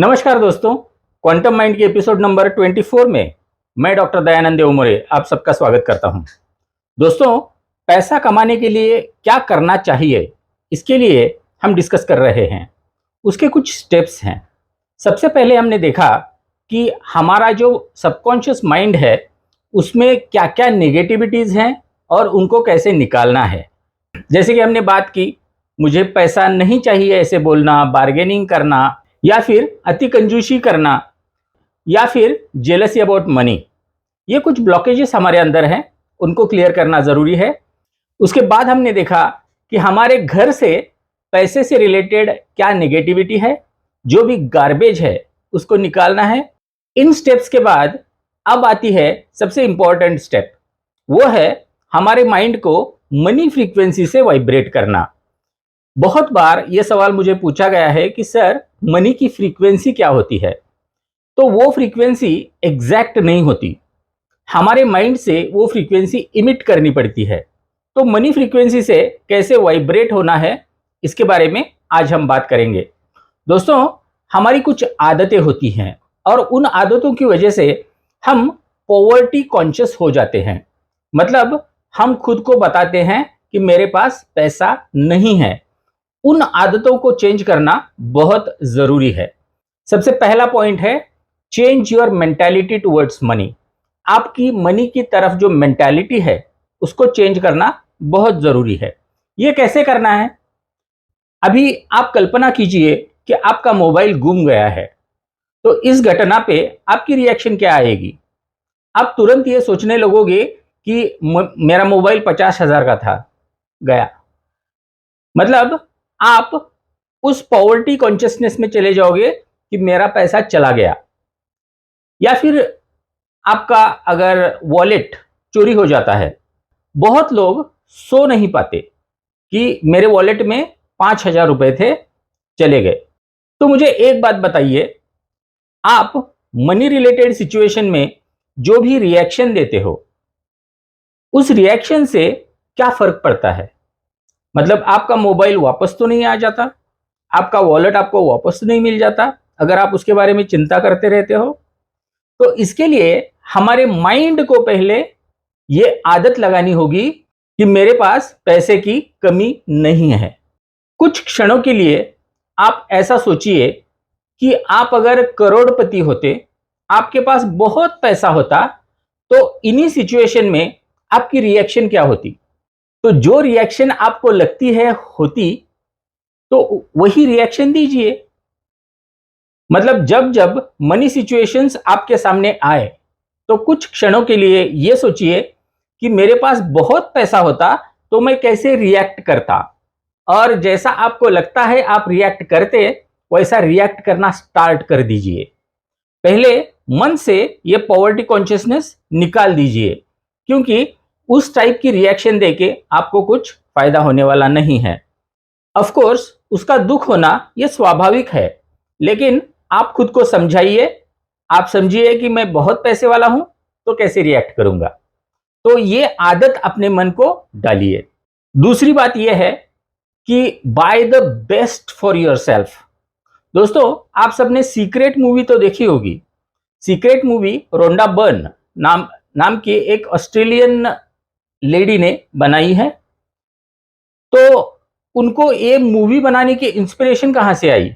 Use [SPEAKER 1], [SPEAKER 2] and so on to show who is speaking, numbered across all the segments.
[SPEAKER 1] नमस्कार दोस्तों, quantum mind के एपिसोड नंबर 24 में मैं डॉक्टर दयानंद देवमोरे आप सबका स्वागत करता हूं। दोस्तों, पैसा कमाने के लिए क्या करना चाहिए, इसके लिए हम डिस्कस कर रहे हैं। उसके कुछ स्टेप्स हैं। सबसे पहले हमने देखा कि हमारा जो सबकॉन्शियस माइंड है, उसमें क्या-क्या नेगेटिविटीज़ हैं और उनको कैसे निकालना है। जैसे कि हमने बात की, मुझे पैसा नहीं चाहिए ऐसे बोलना, बार्गेनिंग करना या फिर अति कंजूसी करना या फिर जेलसी अबाउट मनी, ये कुछ ब्लॉकेजेस हमारे अंदर हैं, उनको क्लियर करना ज़रूरी है। उसके बाद हमने देखा कि हमारे घर से पैसे से रिलेटेड क्या नेगेटिविटी है, जो भी गार्बेज है उसको निकालना है। इन स्टेप्स के बाद अब आती है सबसे इम्पॉर्टेंट स्टेप, वो है हमारे माइंड को मनी फ्रीक्वेंसी से वाइब्रेट करना। बहुत बार ये सवाल मुझे पूछा गया है कि सर, मनी की फ्रीक्वेंसी क्या होती है? तो वो फ्रीक्वेंसी एग्जैक्ट नहीं होती, हमारे माइंड से वो फ्रीक्वेंसी इमिट करनी पड़ती है। तो मनी फ्रीक्वेंसी से कैसे वाइब्रेट होना है, इसके बारे में आज हम बात करेंगे। दोस्तों, हमारी कुछ आदतें होती हैं और उन आदतों की वजह से हम पॉवर्टी कॉन्शियस हो जाते हैं। मतलब हम खुद को बताते हैं कि मेरे पास पैसा नहीं है। उन आदतों को चेंज करना बहुत जरूरी है। सबसे पहला पॉइंट है change your mentality towards money. आपकी मनी की तरफ जो मेंटालिटी है उसको चेंज करना बहुत जरूरी है। ये कैसे करना है? अभी आप कल्पना कीजिए कि आपका मोबाइल गुम गया है, तो इस घटना पे आपकी रिएक्शन क्या आएगी? आप तुरंत ये सोचने लगोगे कि मेरा मोबाइल 50,000 का था, गया। मतलब आप उस पॉवर्टी कॉन्शियसनेस में चले जाओगे कि मेरा पैसा चला गया। या फिर आपका अगर वॉलेट चोरी हो जाता है, बहुत लोग सो नहीं पाते कि मेरे वॉलेट में 5,000 रुपए थे, चले गए। तो मुझे एक बात बताइए, आप मनी रिलेटेड सिचुएशन में जो भी रिएक्शन देते हो, उस रिएक्शन से क्या फर्क पड़ता है? मतलब आपका मोबाइल वापस तो नहीं आ जाता, आपका वॉलेट आपको वापस तो नहीं मिल जाता, अगर आप उसके बारे में चिंता करते रहते हो। तो इसके लिए हमारे माइंड को पहले ये आदत लगानी होगी कि मेरे पास पैसे की कमी नहीं है। कुछ क्षणों के लिए आप ऐसा सोचिए कि आप अगर करोड़पति होते, आपके पास बहुत पैसा होता, तो इन्हीं सिचुएशन में आपकी रिएक्शन क्या होती? तो जो रिएक्शन आपको लगती है होती, तो वही रिएक्शन दीजिए। मतलब जब जब मनी सिचुएशंस आपके सामने आए, तो कुछ क्षणों के लिए ये सोचिए कि मेरे पास बहुत पैसा होता तो मैं कैसे रिएक्ट करता, और जैसा आपको लगता है आप रिएक्ट करते, वैसा रिएक्ट करना स्टार्ट कर दीजिए। पहले मन से ये पॉवर्टी कॉन्शियसनेस निकाल दीजिए, क्योंकि उस टाइप की रिएक्शन देके आपको कुछ फायदा होने वाला नहीं है। ऑफ कोर्स उसका दुख होना ये स्वाभाविक है, लेकिन आप खुद को समझाइए, आप समझिए कि मैं बहुत पैसे वाला हूं तो कैसे रिएक्ट करूंगा। तो ये आदत अपने मन को डालिए। दूसरी बात यह है कि by the best for yourself. दोस्तों, आप सबने सीक्रेट मूवी तो देखी होगी। सीक्रेट मूवी रोंडा बर्न नाम नाम की एक ऑस्ट्रेलियन लेडी ने बनाई है। तो उनको ये मूवी बनाने की इंस्पिरेशन कहां से आई?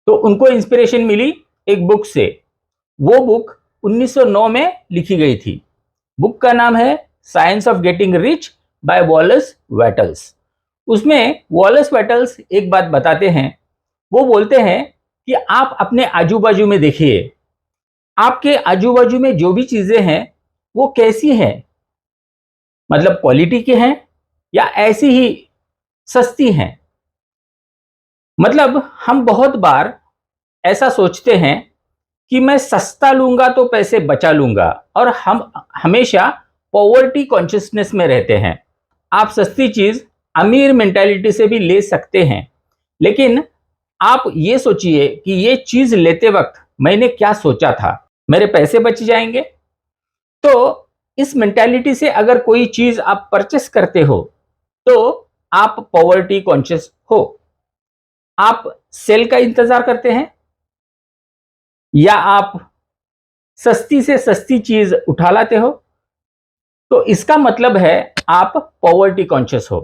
[SPEAKER 1] तो उनको इंस्पिरेशन मिली एक बुक से। वो बुक 1909 में लिखी गई थी। बुक का नाम है science of getting rich by Wallace Wattles. उसमें वॉलेस वेटल्स एक बात बताते हैं। वो बोलते हैं कि आप अपने आजू बाजू में देखिए, आपके आजू बाजू में जो भी चीजें हैं वो कैसी हैं, मतलब क्वालिटी की हैं या ऐसी ही सस्ती हैं। मतलब हम बहुत बार ऐसा सोचते हैं कि मैं सस्ता लूंगा तो पैसे बचा लूंगा, और हम हमेशा पॉवर्टी कॉन्शियसनेस में रहते हैं। आप सस्ती चीज अमीर मेंटालिटी से भी ले सकते हैं, लेकिन आप ये सोचिए कि ये चीज लेते वक्त मैंने क्या सोचा था, मेरे पैसे बच जाएंगे। तो इस मेंटालिटी से अगर कोई चीज आप परचेस करते हो, तो आप पॉवर्टी कॉन्शियस हो। आप सेल का इंतजार करते हैं, या आप सस्ती से सस्ती चीज उठा लाते हो, तो इसका मतलब है आप पॉवर्टी कॉन्शियस हो।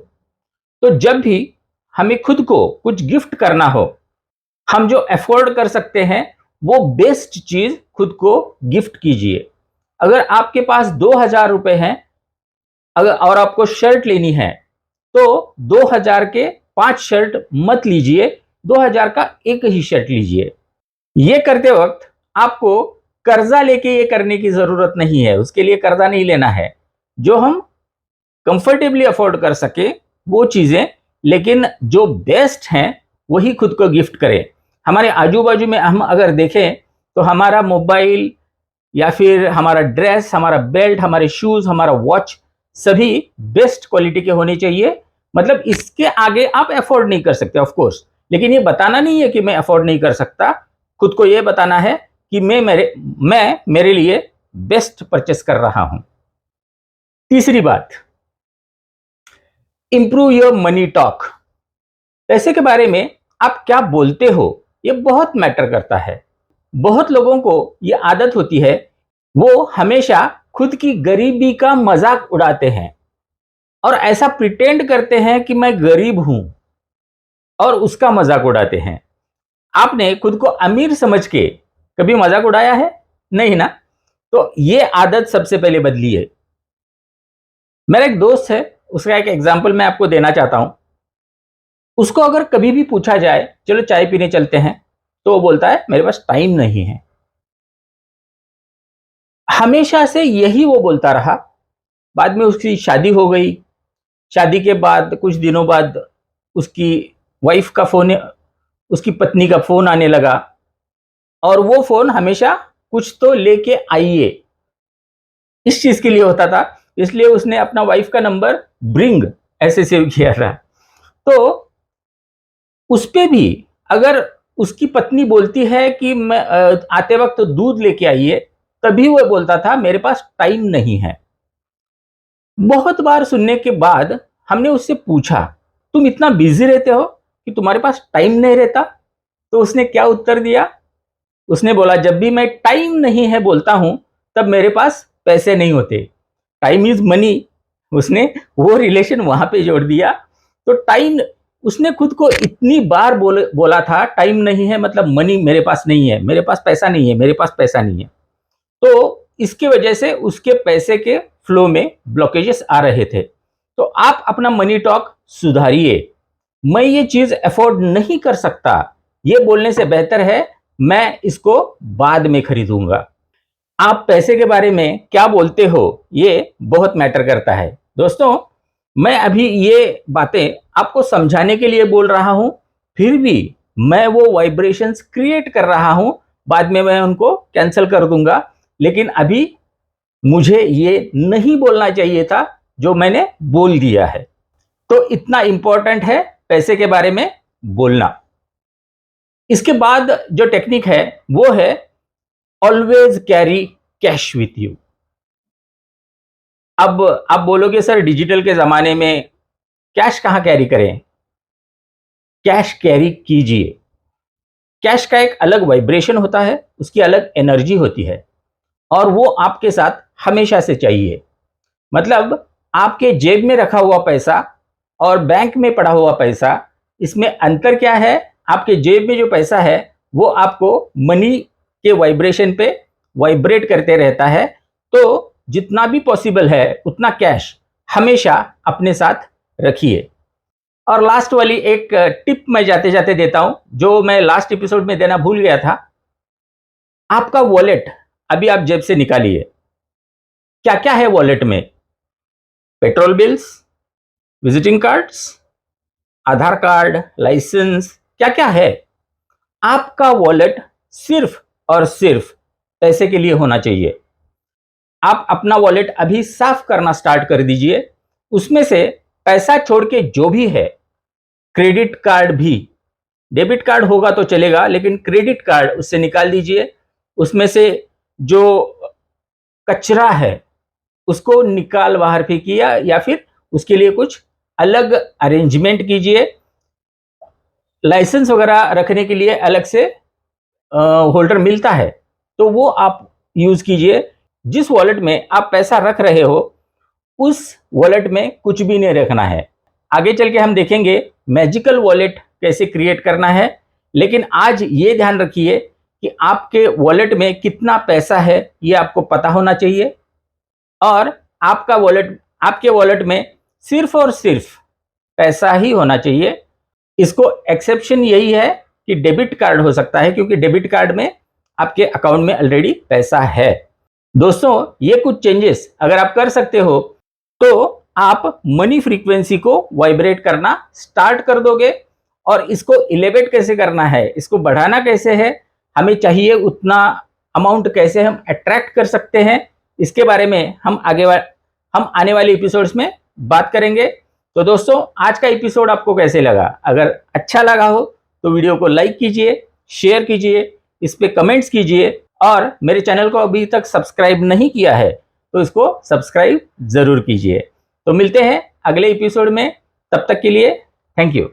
[SPEAKER 1] तो जब भी हमें खुद को कुछ गिफ्ट करना हो, हम जो अफोर्ड कर सकते हैं वो बेस्ट चीज खुद को गिफ्ट कीजिए। अगर आपके पास 2,000 रुपए हैं, अगर और आपको शर्ट लेनी है, तो 2,000 के 5 शर्ट मत लीजिए, 2,000 का एक ही शर्ट लीजिए। ये करते वक्त आपको कर्जा लेके ये करने की जरूरत नहीं है, उसके लिए कर्जा नहीं लेना है। जो हम कंफर्टेबली अफोर्ड कर सके वो चीजें, लेकिन जो बेस्ट हैं वही खुद को गिफ्ट करें। हमारे आजू बाजू में हम अगर देखें तो हमारा मोबाइल या फिर हमारा ड्रेस, हमारा बेल्ट, हमारे शूज, हमारा वॉच, सभी बेस्ट क्वालिटी के होने चाहिए। मतलब इसके आगे आप अफोर्ड नहीं कर सकते ऑफ कोर्स, लेकिन ये बताना नहीं है कि मैं अफोर्ड नहीं कर सकता। खुद को ये बताना है कि मैं मेरे लिए बेस्ट परचेस कर रहा हूं। तीसरी बात, इंप्रूव योर मनी टॉक। पैसे के बारे में आप क्या बोलते हो ये बहुत मैटर करता है। बहुत लोगों को ये आदत होती है, वो हमेशा खुद की गरीबी का मजाक उड़ाते हैं और ऐसा प्रिटेंड करते हैं कि मैं गरीब हूं और उसका मजाक उड़ाते हैं। आपने खुद को अमीर समझ के कभी मजाक उड़ाया है? नहीं ना? तो ये आदत सबसे पहले बदलिए। मेरा एक दोस्त है, उसका एक एग्जाम्पल मैं आपको देना चाहता हूं। उसको अगर कभी भी पूछा जाए चलो चाय पीने चलते हैं, तो वो बोलता है मेरे पास टाइम नहीं है। हमेशा से यही वो बोलता रहा। बाद में उसकी शादी हो गई। शादी के बाद कुछ दिनों बाद उसकी वाइफ का फोन, उसकी पत्नी का फोन आने लगा, और वो फोन हमेशा कुछ तो लेके आइए इस चीज के लिए होता था। इसलिए उसने अपना वाइफ का नंबर ब्रिंग ऐसे सेव किया था। तो उस पे भी अगर उसकी पत्नी बोलती है कि मैं आते वक्त दूध लेके आइए, तभी वो बोलता था मेरे पास टाइम नहीं है। बहुत बार सुनने के बाद हमने उससे पूछा तुम इतना बिजी रहते हो कि तुम्हारे पास टाइम नहीं रहता? तो उसने क्या उत्तर दिया? उसने बोला जब भी मैं टाइम नहीं है बोलता हूं तब मेरे पास पैसे नहीं होते। Time is money. उसने वो रिलेशन वहां पे जोड़ दिया। तो टाइम, उसने खुद को इतनी बार बोला था टाइम नहीं है मतलब मनी मेरे पास नहीं है, मेरे पास पैसा नहीं है, मेरे पास पैसा नहीं है। तो इसकी वजह से उसके पैसे के फ्लो में ब्लॉकेजेस आ रहे थे। तो आप अपना मनी टॉक सुधारिए। मैं ये चीज अफोर्ड नहीं कर सकता, ये बोलने से बेहतर है मैं इसको बाद में खरीदूंगा। आप पैसे के बारे में क्या बोलते हो ये बहुत मैटर करता है। दोस्तों, मैं अभी ये बातें आपको समझाने के लिए बोल रहा हूं, फिर भी मैं वो वाइब्रेशंस क्रिएट कर रहा हूं। बाद में मैं उनको कैंसिल कर दूंगा, लेकिन अभी मुझे ये नहीं बोलना चाहिए था जो मैंने बोल दिया है। तो इतना इंपॉर्टेंट है पैसे के बारे में बोलना। इसके बाद जो टेक्निक है वो है always carry cash with you. अब आप बोलोगे सर डिजिटल के जमाने में कैश कहां कैरी करें? कैश कैरी कीजिए। कैश का एक अलग वाइब्रेशन होता है, उसकी अलग एनर्जी होती है, और वो आपके साथ हमेशा से चाहिए। मतलब आपके जेब में रखा हुआ पैसा और बैंक में पड़ा हुआ पैसा, इसमें अंतर क्या है? आपके जेब में जो पैसा है वो आपको मनी के वाइब्रेशन पे वाइब्रेट करते रहता है। तो जितना भी पॉसिबल है उतना कैश हमेशा अपने साथ रखिए। और लास्ट वाली एक टिप मैं जाते जाते देता हूं, जो मैं लास्ट एपिसोड में देना भूल गया था। आपका वॉलेट अभी आप जेब से निकालिए। क्या क्या है वॉलेट में? पेट्रोल बिल्स, विजिटिंग कार्ड्स, आधार कार्ड, लाइसेंस, क्या क्या है? आपका वॉलेट सिर्फ और सिर्फ पैसे के लिए होना चाहिए। आप अपना वॉलेट अभी साफ करना स्टार्ट कर दीजिए। उसमें से पैसा छोड़ के जो भी है, क्रेडिट कार्ड भी, डेबिट कार्ड होगा तो चलेगा लेकिन क्रेडिट कार्ड उससे निकाल दीजिए। उसमें से जो कचरा है उसको निकाल बाहर फेंकिए, या फिर उसके लिए कुछ अलग अरेंजमेंट कीजिए। लाइसेंस वगैरह रखने के लिए अलग से होल्डर मिलता है, तो वो आप यूज कीजिए। जिस वॉलेट में आप पैसा रख रहे हो उस वॉलेट में कुछ भी नहीं रखना है। आगे चल के हम देखेंगे मैजिकल वॉलेट कैसे क्रिएट करना है, लेकिन आज ये ध्यान रखिए कि आपके वॉलेट में कितना पैसा है ये आपको पता होना चाहिए, और आपके वॉलेट में सिर्फ और सिर्फ पैसा ही होना चाहिए। इसको एक्सेप्शन यही है कि डेबिट कार्ड हो सकता है, क्योंकि डेबिट कार्ड में आपके अकाउंट में ऑलरेडी पैसा है। दोस्तों, ये कुछ चेंजेस अगर आप कर सकते हो तो आप मनी फ्रीक्वेंसी को वाइब्रेट करना स्टार्ट कर दोगे। और इसको एलिवेट कैसे करना है, इसको बढ़ाना कैसे है, हमें चाहिए उतना अमाउंट कैसे हम अट्रैक्ट कर सकते हैं, इसके बारे में हम आने वाले एपिसोड्स में बात करेंगे। तो दोस्तों, आज का एपिसोड आपको कैसे लगा? अगर अच्छा लगा हो तो वीडियो को लाइक कीजिए, शेयर कीजिए, इस पे कमेंट्स कीजिए, और मेरे चैनल को अभी तक सब्सक्राइब नहीं किया है तो इसको सब्सक्राइब जरूर कीजिए। तो मिलते हैं अगले एपिसोड में, तब तक के लिए थैंक यू।